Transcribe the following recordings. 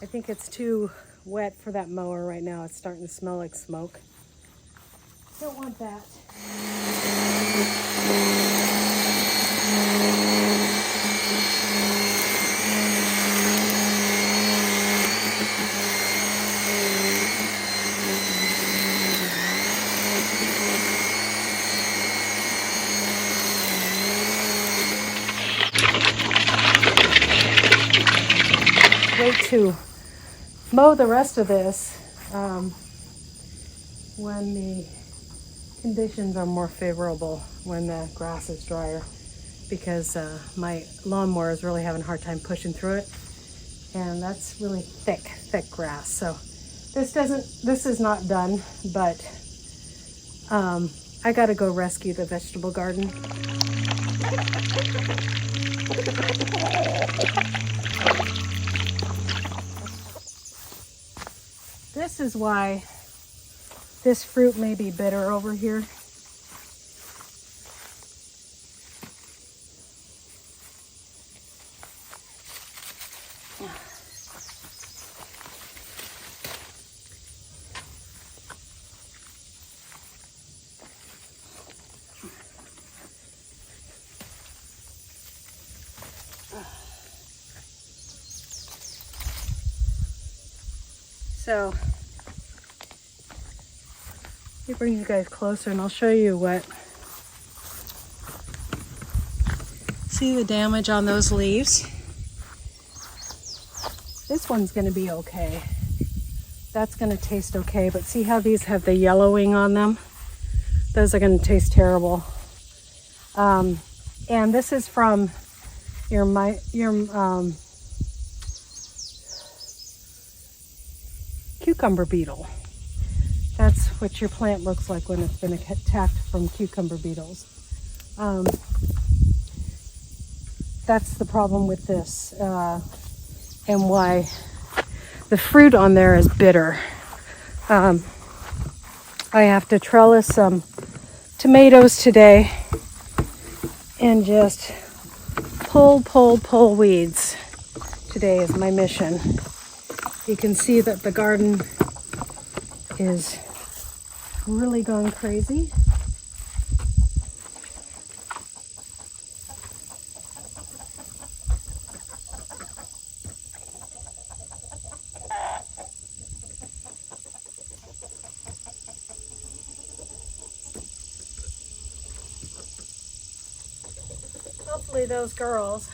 I think it's too wet for that mower right now. It's starting to smell like smoke. Don't want that. Wait to mow the rest of this when the conditions are more favorable, when the grass is drier, because my lawnmower is really having a hard time pushing through it, and that's really thick grass. So this is not done, but I gotta go rescue the vegetable garden. This is why this fruit may be bitter over here. So, let me bring you guys closer and I'll show you what. See the damage on those leaves? This one's going to be okay. That's going to taste okay, but see how these have the yellowing on them? Those are going to taste terrible. And this is from your cucumber beetle. That's what your plant looks like when it's been attacked from cucumber beetles. That's the problem with this, and why the fruit on there is bitter. I have to trellis some tomatoes today and just pull weeds. Today is my mission. You can see that the garden is really gone crazy. Hopefully those girls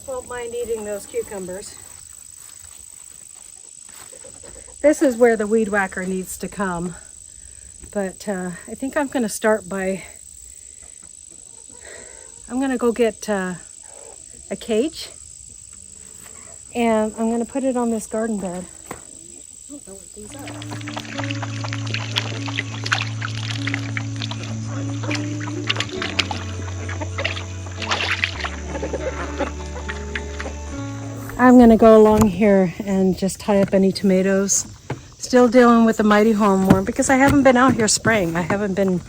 won't mind eating those cucumbers. This is where the weed whacker needs to come. But I think I'm going to start by, I'm going to go get a cage and I'm going to put it on this garden bed. I don't know what these are. I'm going to go along here and just tie up any tomatoes. Still dealing with the mighty hornworm because I haven't been out here spraying. I haven't been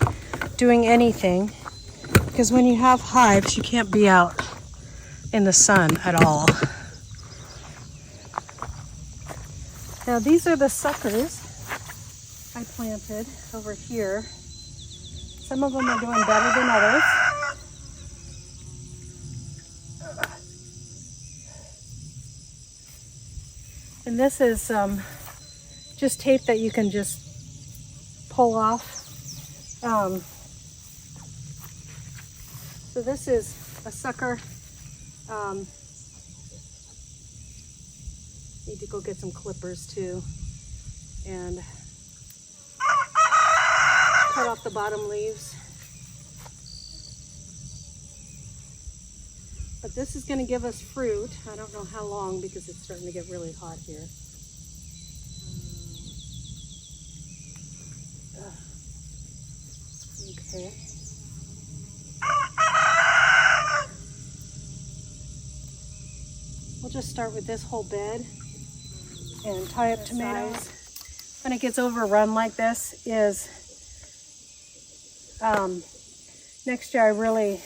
doing anything because when you have hives, you can't be out in the sun at all. Now these are the suckers I planted over here. Some of them are doing better than others. And this is just tape that you can just pull off. So this is a sucker. Need to go get some clippers too and cut off the bottom leaves. But this is going to give us fruit. I don't know how long because it's starting to get really hot here. Okay. We'll just start with this whole bed and tie up tomatoes. When it gets overrun like this is next year I really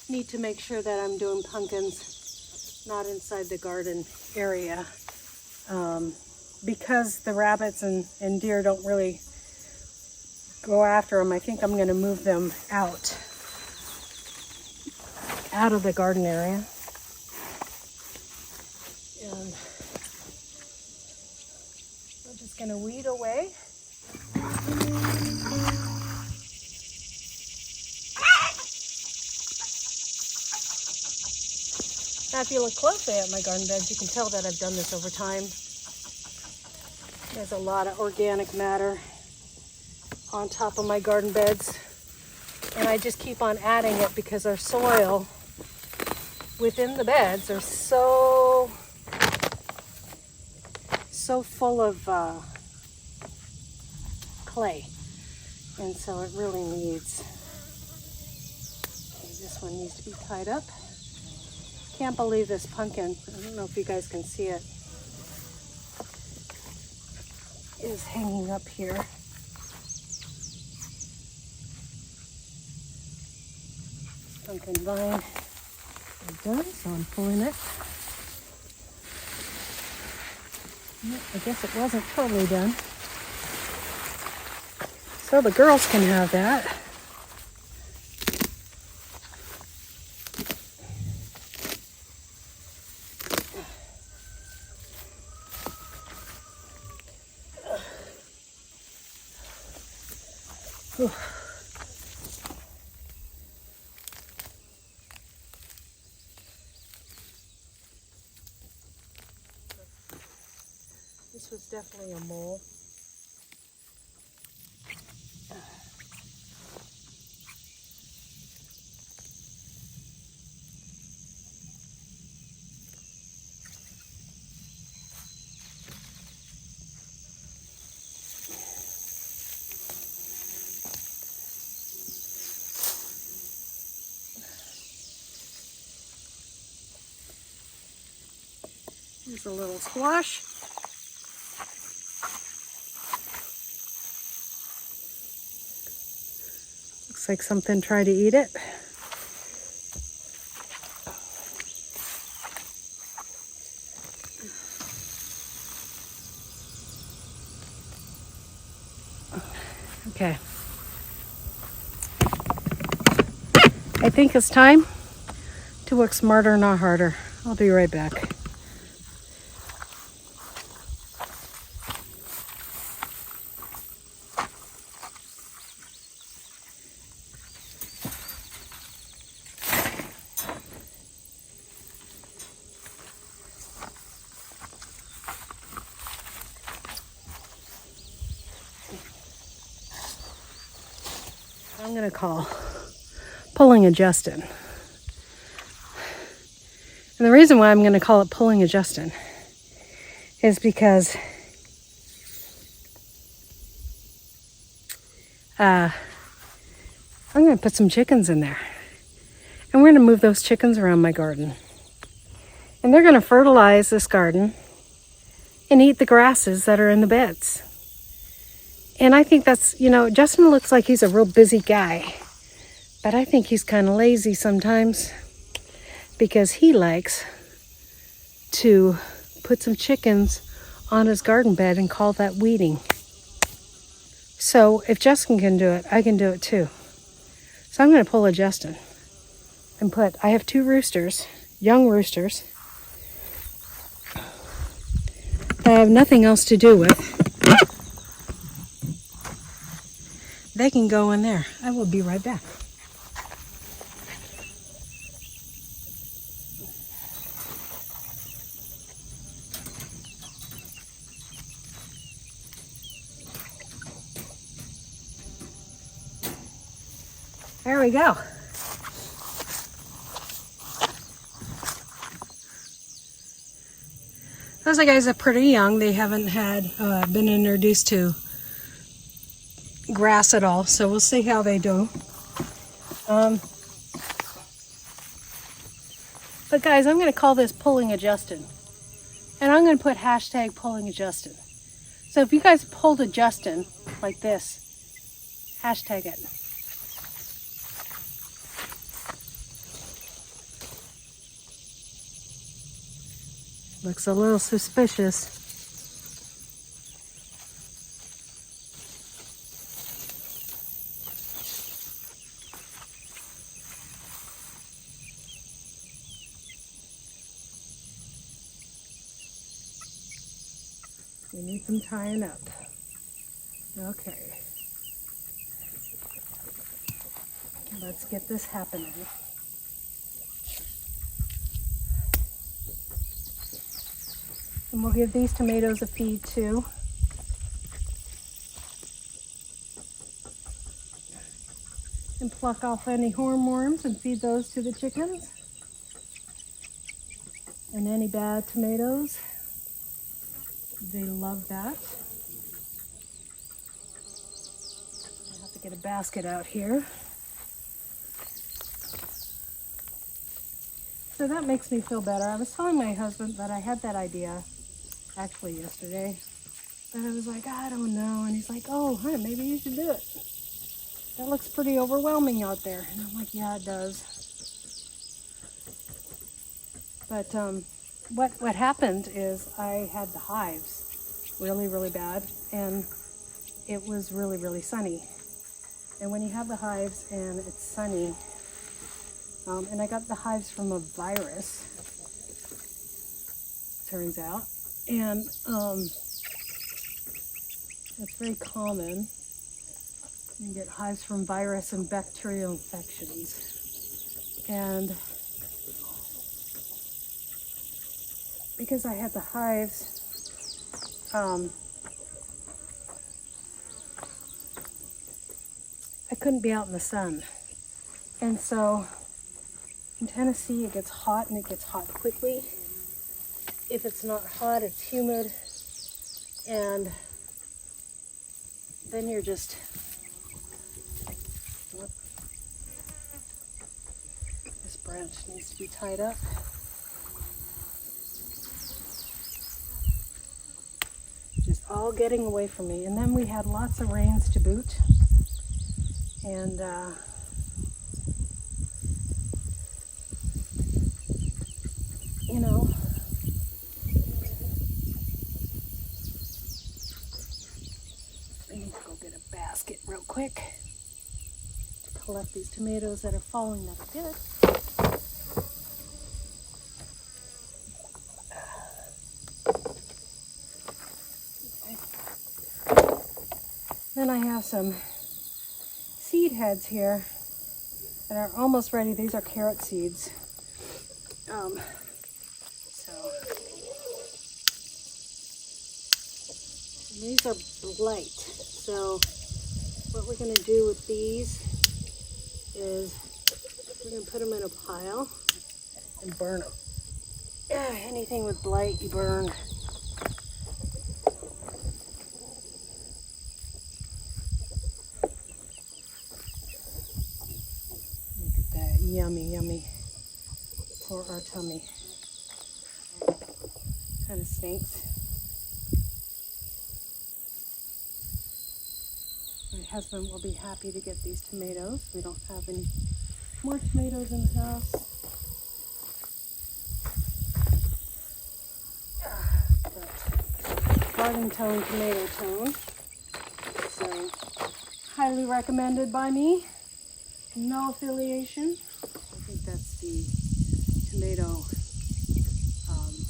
need to make sure that I'm doing pumpkins not inside the garden area. because the rabbits and deer don't really go after them, I think I'm going to move them out of the garden area. And we're just going to weed away. Now, if you look closely at my garden beds, you can tell that I've done this over time. There's a lot of organic matter on top of my garden beds, and I just keep on adding it because our soil within the beds are so full of clay, and so it really needs, okay, this one needs to be tied up. Can't believe this pumpkin, I don't know if you guys can see it, is hanging up here. Pumpkin vine is done, so I'm pulling it. I guess it wasn't totally done. So the girls can have that. This was definitely a mole. Here's a little squash. Looks like something tried to eat it. Okay. I think it's time to work smarter, not harder. I'll be right back. I'm going to call pulling Adjustin. And the reason why I'm going to call it pulling Adjustin is because I'm going to put some chickens in there. And we're going to move those chickens around my garden. And they're going to fertilize this garden and eat the grasses that are in the beds. And I think that's, Justin looks like he's a real busy guy. But I think he's kind of lazy sometimes because he likes to put some chickens on his garden bed and call that weeding. So if Justin can do it, I can do it too. So I'm going to pull Adjustin and I have 2 roosters, young roosters, that I have nothing else to do with. They can go in there. I will be right back. There we go. Those guys are pretty young. They haven't been introduced to grass at all, so we'll see how they do. But guys, I'm going to call this pulling Adjustin, and I'm going to put hashtag pulling Adjustin. So if you guys pulled Adjustin like this, hashtag it. Looks a little suspicious. We need some tying up. Okay. Let's get this happening. And we'll give these tomatoes a feed too. And pluck off any hornworms and feed those to the chickens. And any bad tomatoes, they love that. I have to get a basket out here. So that makes me feel better. I was telling my husband that I had that idea actually yesterday. But I was like, I don't know. And he's like, oh, huh, maybe you should do it. That looks pretty overwhelming out there. And I'm like, yeah, it does. But what happened is I had the hives really, really bad. And it was really, really sunny. And when you have the hives and it's sunny, and I got the hives from a virus, turns out. And it's very common. You can get hives from virus and bacterial infections. And because I had the hives, I couldn't be out in the sun. And so in Tennessee, it gets hot and it gets hot quickly. If it's not hot, it's humid. And then you're just, this branch needs to be tied up. Just all getting away from me. And then we had lots of rains to boot. And you know, I need to go get a basket real quick to collect these tomatoes that are falling that I did. Okay. Then I have some seed heads here that are almost ready. These are carrot seeds. These are blight. So what we're going to do with these is we're going to put them in a pile and burn them. Anything with blight, you burn. Look at that. Yummy, yummy. For our tummy. Kind of stinks. My husband will be happy to get these tomatoes. We don't have any more tomatoes in the house. But garden tone, tomato tone. So, highly recommended by me. No affiliation. I think that's the tomato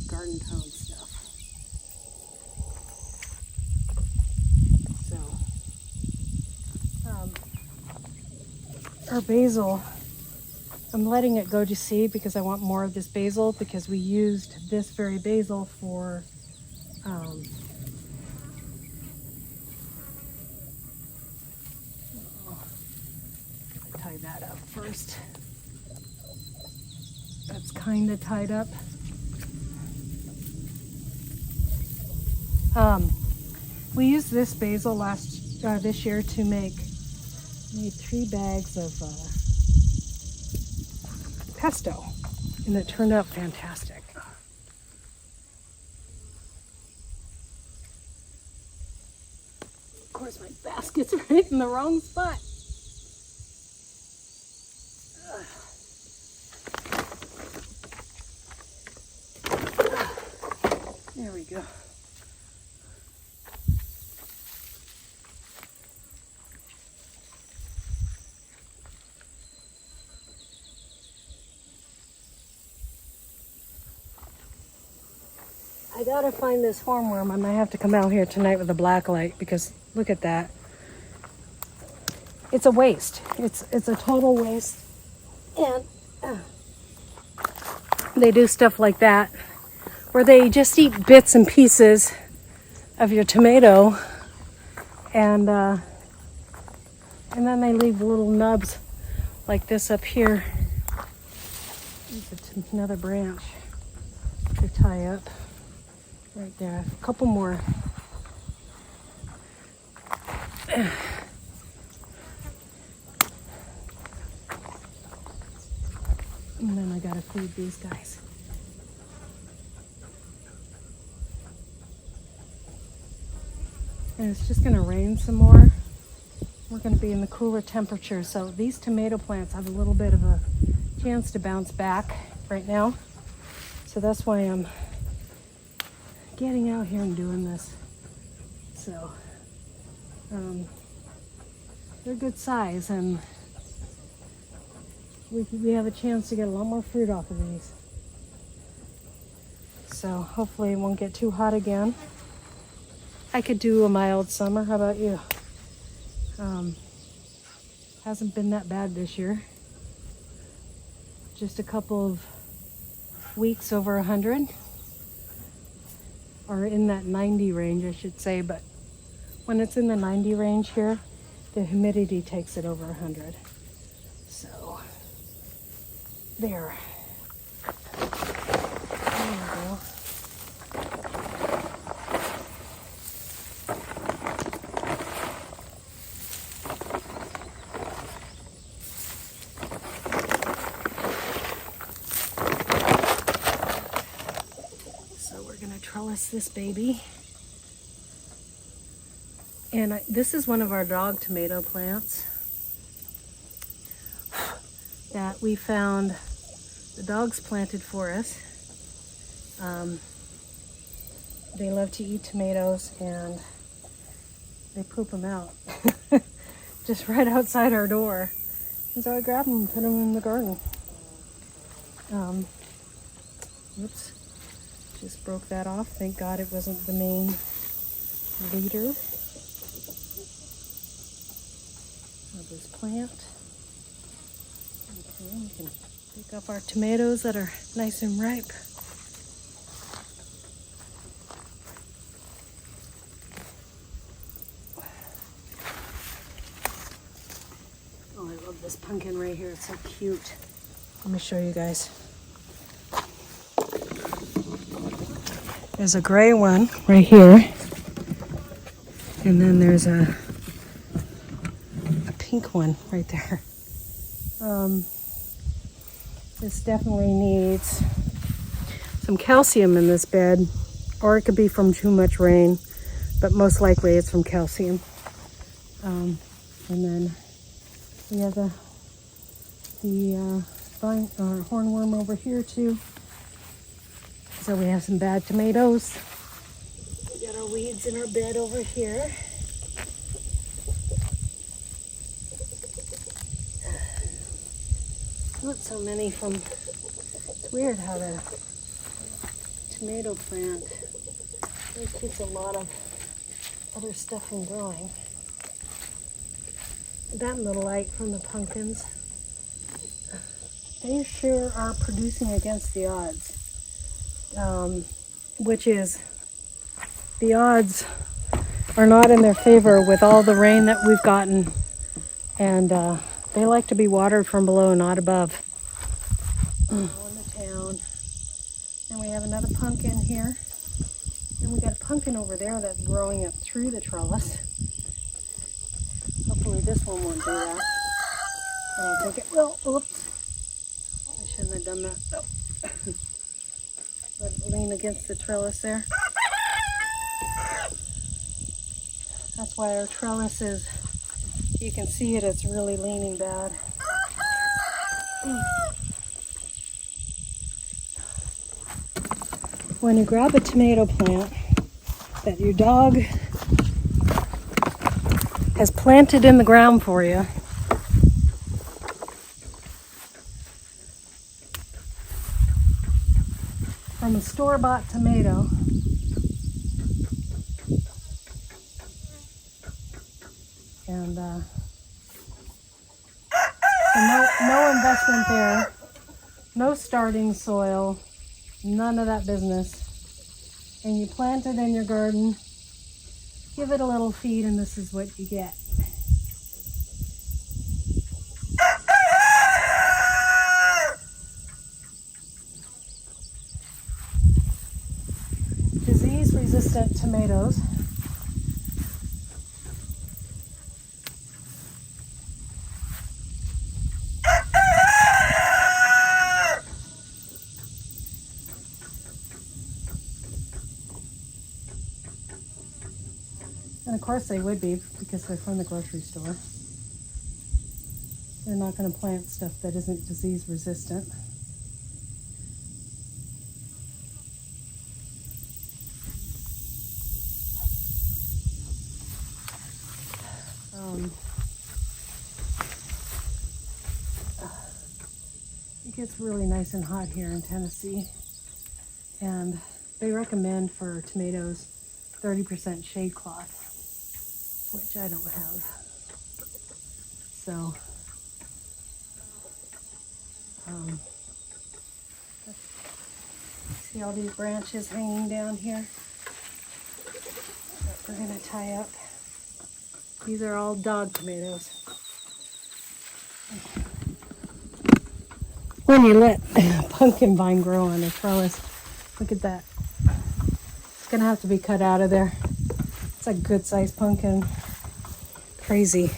garden tone stuff. So, our basil, I'm letting it go to seed because I want more of this basil, because we used this very basil for tie that up first. That's kind of tied up. We used this basil this year to made 3 bags of pesto, and it turned out fantastic. Of course, my basket's right in the wrong spot. There we go. I gotta find this hornworm. I might have to come out here tonight with a black light because look at that. It's a waste. It's a total waste. And they do stuff like that where they just eat bits and pieces of your tomato, and then they leave little nubs like this up here. There's another branch to tie up right there. A couple more. And then I gotta feed these guys. And it's just gonna rain some more. We're gonna be in the cooler temperature. So these tomato plants have a little bit of a chance to bounce back right now. So that's why I'm getting out here and doing this. So they're good size, and we have a chance to get a lot more fruit off of these. So hopefully it won't get too hot again. I could do a mild summer. How about you? Hasn't been that bad this year. Just a couple of weeks over 100, or in that 90 range, I should say. But when it's in the 90 range here, the humidity takes it over 100. So there. There we go. Trellis this baby, and this is one of our dog tomato plants that we found the dogs planted for us. They love to eat tomatoes and they poop them out just right outside our door, and so I grabbed them and put them in the garden. Oops. Just broke that off. Thank God it wasn't the main leader of this plant. Okay, we can pick up our tomatoes that are nice and ripe. Oh, I love this pumpkin right here. It's so cute. Let me show you guys. There's a gray one right here, and then there's a pink one right there. This definitely needs some calcium in this bed, or it could be from too much rain, but most likely it's from calcium. And then we have the hornworm over here too. So we have some bad tomatoes. We got our weeds in our bed over here. Not so many from, it's weird how the tomato plant really keeps a lot of other stuff from growing. That little light from the pumpkins, they sure are producing against the odds. Which is, the odds are not in their favor with all the rain that we've gotten, and they like to be watered from below, not above. In the town. And we have another pumpkin here, and we got a pumpkin over there that's growing up through the trellis. Hopefully this one won't do that. I don't think it will. Oops, I shouldn't have done that. Oh. Let it lean against the trellis there. That's why our trellis is, you can see it, it's really leaning bad. When you grab a tomato plant that your dog has planted in the ground for you, from a store-bought tomato, And no investment there, no starting soil, none of that business. And you plant it in your garden, give it a little feed, and this is what you get. Disease-resistant tomatoes. And of course they would be, because they're from the grocery store. They're not going to plant stuff that isn't disease resistant. It gets really nice and hot here in Tennessee, and they recommend for tomatoes 30% shade cloth, which I don't have. So see all these branches hanging down here that we're going to tie up. These are all dog tomatoes. When you let a pumpkin vine grow on a trellis, look at that. It's going to have to be cut out of there. It's a good sized pumpkin. Crazy.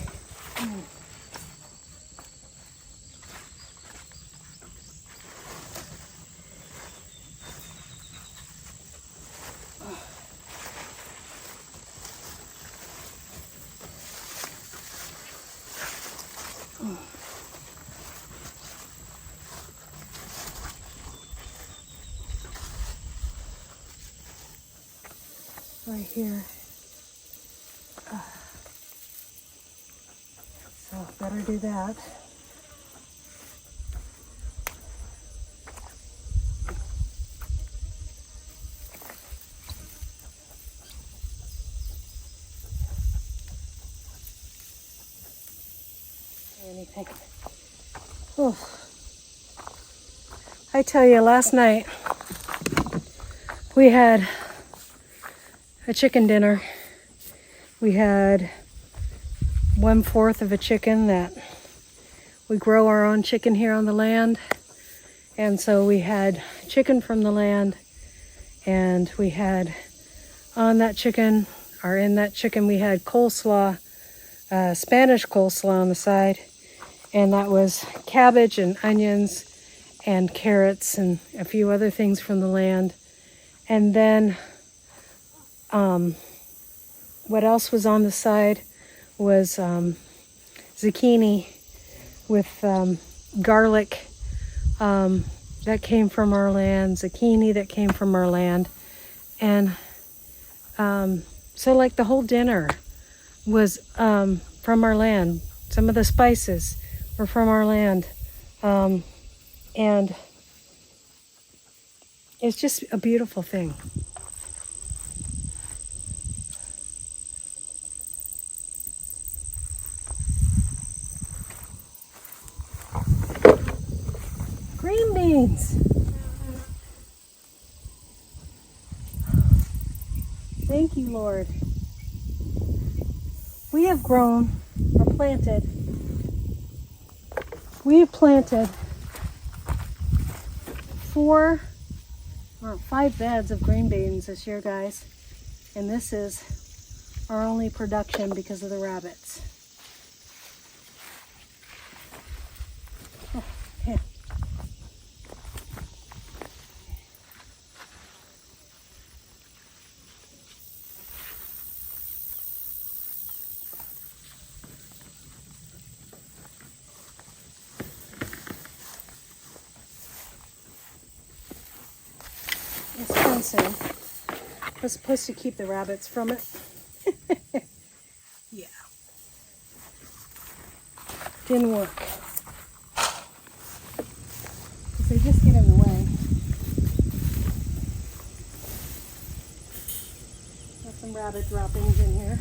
Right here. So better do that. Anything. Oh. I tell you, last night we had a chicken dinner. We had 1/4 of a chicken that we grow our own chicken here on the land. And so we had chicken from the land, and we had on that chicken, or in that chicken, we had coleslaw, Spanish coleslaw on the side. And that was cabbage and onions and carrots and a few other things from the land. And then what else was on the side was zucchini with garlic that came from our land, zucchini that came from our land. And so like the whole dinner was from our land. Some of the spices were from our land. And it's just a beautiful thing. Green beans. Thank you, Lord. We have grown or planted. We have planted 4 or 5 beds of green beans this year, guys. And this is our only production because of the rabbits. Oh, yeah. It's fencing. We're supposed to keep the rabbits from it. Yeah. Didn't work. Because they just get in the way. Got some rabbit droppings in here.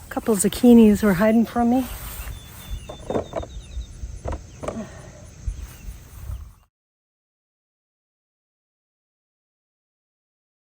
couple zucchinis were hiding from me.